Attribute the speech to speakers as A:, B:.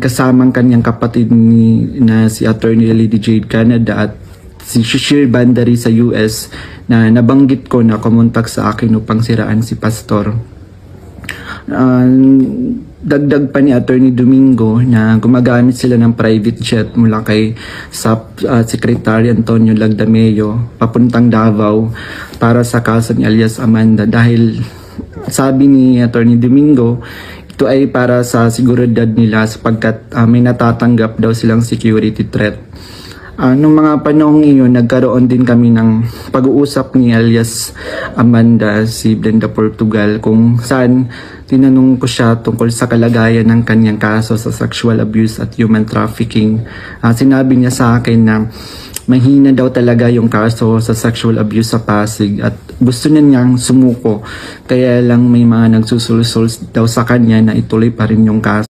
A: kasamang kanyang kapatid na si Attorney Lady Jade Canada at si Shishir Bandari sa US na nabanggit ko na kumontak sa akin upang siraan si Pastor. Dagdag pa ni Attorney Domingo na gumagamit sila ng private jet mula kay Secretary Antonio Lagdameo papuntang Davao para sa kaso ni alias Amanda, dahil sabi ni Attorney Domingo ito ay para sa seguridad nila sapagkat may natatanggap daw silang security threat. Noong mga panahong iyon, nagkaroon din kami ng pag-uusap ni alias Amanda, si Brenda Portugal, kung saan tinanong ko siya tungkol sa kalagayan ng kanyang kaso sa sexual abuse at human trafficking. Sinabi niya sa akin na mahina daw talaga yung kaso sa sexual abuse sa Pasig at gusto niya niyang sumuko, kaya lang may mga nagsusulsul daw sa kanya na ituloy pa rin yung kaso.